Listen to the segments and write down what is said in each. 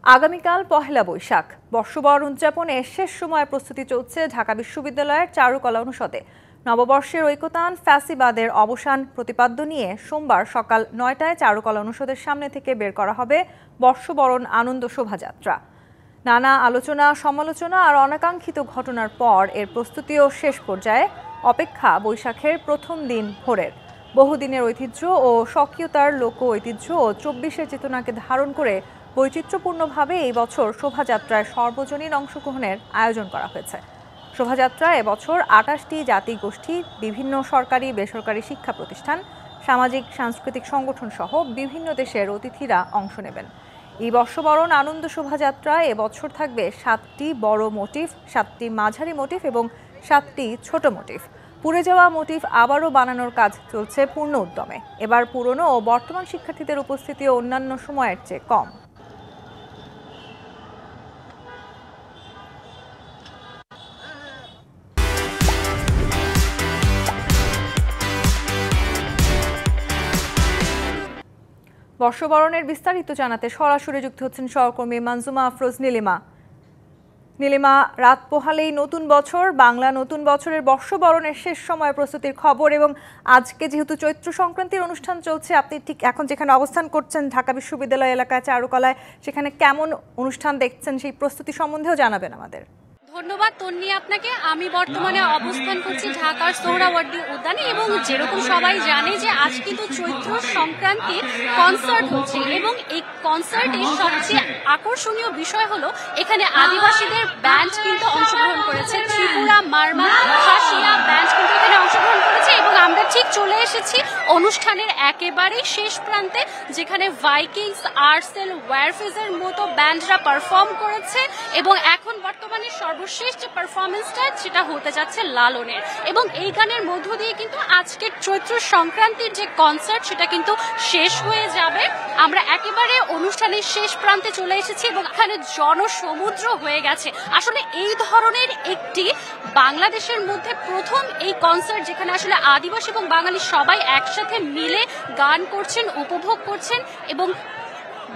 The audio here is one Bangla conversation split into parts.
আগামীকাল পহেলা বৈশাখ বর্ষবরণ উদযাপনে শেষ সময় প্রস্তুতি চলছে ঢাকা বিশ্ববিদ্যালয়ের চারুকলা অনুষদে। নববর্ষের ঐকতান ফ্যাসিবাদের অবসান প্রতিপাদ্য নিয়ে সোমবার সকাল ৯টায় চারুকলা অনুষদের সামনে থেকে বের করা হবে বর্ষবরণ আনন্দ শোভাযাত্রা। নানা আলোচনা সমালোচনা আর অনাকাঙ্ক্ষিত ঘটনার পর এর প্রস্তুতিও শেষ পর্যায়ে। অপেক্ষা বৈশাখের প্রথম দিন ভোরের। বহুদিনের ঐতিহ্য ও স্বকীয়তার লোক ঐতিহ্য ও ২৪-এর চেতনাকে ধারণ করে বৈচিত্র্যপূর্ণভাবে এই বছর শোভাযাত্রায় সর্বজনীন অংশগ্রহণের আয়োজন করা হয়েছে। শোভাযাত্রায় এবছর ২৮টি জাতিগোষ্ঠী, বিভিন্ন সরকারি বেসরকারি শিক্ষা প্রতিষ্ঠান, সামাজিক সাংস্কৃতিক সংগঠন সহ বিভিন্ন দেশের অতিথিরা অংশ নেবেন। এই বর্ষবরণ আনন্দ শোভাযাত্রায় এবছর থাকবে ৭টি বড় মোটিফ, ৭টি মাঝারি মোটিফ এবং 7টি ছোট মোটিফ। পুড়ে যাওয়া মোটিফ আবারও বানানোর কাজ চলছে পূর্ণ উদ্যমে। এবার পুরনো ও বর্তমান শিক্ষার্থীদের উপস্থিতিও অন্যান্য সময়ের চেয়ে কম। বর্ষবরণের বিস্তারিত জানাতে সরাসরি যুক্ত হচ্ছেন সহকর্মী মানজুমা আফরোজ নীলিমা। নীলিমা, রাত পোহালেই নতুন বছর, বাংলা নতুন বছরের বর্ষবরণের শেষ সময় প্রস্তুতির খবর এবং আজকে যেহেতু চৈত্র সংক্রান্তির অনুষ্ঠান চলছে, আপনি ঠিক এখন যেখানে অবস্থান করছেন ঢাকা বিশ্ববিদ্যালয় এলাকায় চারুকলায়, সেখানে কেমন অনুষ্ঠান দেখছেন সেই প্রস্তুতি সম্বন্ধেও জানাবেন আমাদের। ধন্যবাদ তন্নি আপনাকে। আমি বর্তমানে অবস্থান করছি ঢাকার সোহরাওয়ার্দী উদ্যানে এবং যেরকম সবাই জানে যে আজ কিন্তু চৈত্র সংক্রান্তির কনসার্ট হচ্ছে এবং এই কনসার্টের সবচেয়ে আকর্ষণীয় বিষয় হলো এখানে আদিবাসীদের ব্যান্ড কিন্তু অংশগ্রহণ করেছে। ত্রিপুরা, মারমা, খাসিয়া ব্যান্ড কিন্তু এখানে অংশগ্রহণ করেছে এবং আমরা ঠিক চলে এসেছি অনুষ্ঠানের একেবারেই শেষ প্রান্তে, যেখানে ভাইকিংস, আর্সেল, ওয়ারফিজের মতো ব্যান্ডরা পারফর্ম করেছে এবং এখন বর্তমানে সর্বশেষ যে পারফরমেন্সটা সেটা হতে যাচ্ছে লালনের। এবং এই গানের মধ্য দিয়ে কিন্তু আজকের চৈত্র সংক্রান্তির যে কনসার্ট সেটা কিন্তু শেষ হয়ে যাবে। আমরা একেবারে অনুষ্ঠানের শেষ প্রান্তে চলে এসেছি এবং এখানে জনসমুদ্র হয়ে গেছে। আসলে এই ধরনের একটি বাংলাদেশের মধ্যে প্রথম এই কনসার্ট, যেখানে আসলে আদিবাসী এবং বাঙালি সবাই একসাথে মিলে গান করছেন, উপভোগ করছেন এবং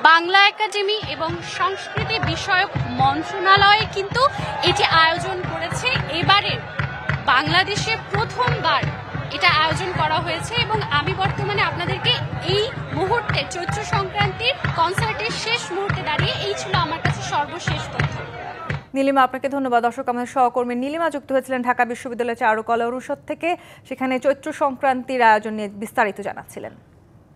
বাংলা একাডেমি এবং সংস্কৃতি বিষয়ক মন্ত্রণালয় কিন্তু এটি আয়োজন করেছে। এবারে বাংলাদেশে প্রথমবার এটা আয়োজন করা হয়েছে এবং আমি বর্তমানে আপনাদেরকে এই মুহূর্তে চৈত্র সংক্রান্তির কনসার্টের শেষ মুহূর্তে দাঁড়িয়ে এই ছিল আমার কাছে সর্বশেষ তথ্য। নীলিমা, আপনাকে ধন্যবাদ। দর্শক, আমাদের সহকর্মী নীলিমা যুক্ত হয়েছিলেন ঢাকা বিশ্ববিদ্যালয়ের চারুকলা অনুষদ থেকে, সেখানে চৈত্র সংক্রান্তির আয়োজন নিয়ে বিস্তারিত জানাচ্ছিলেন।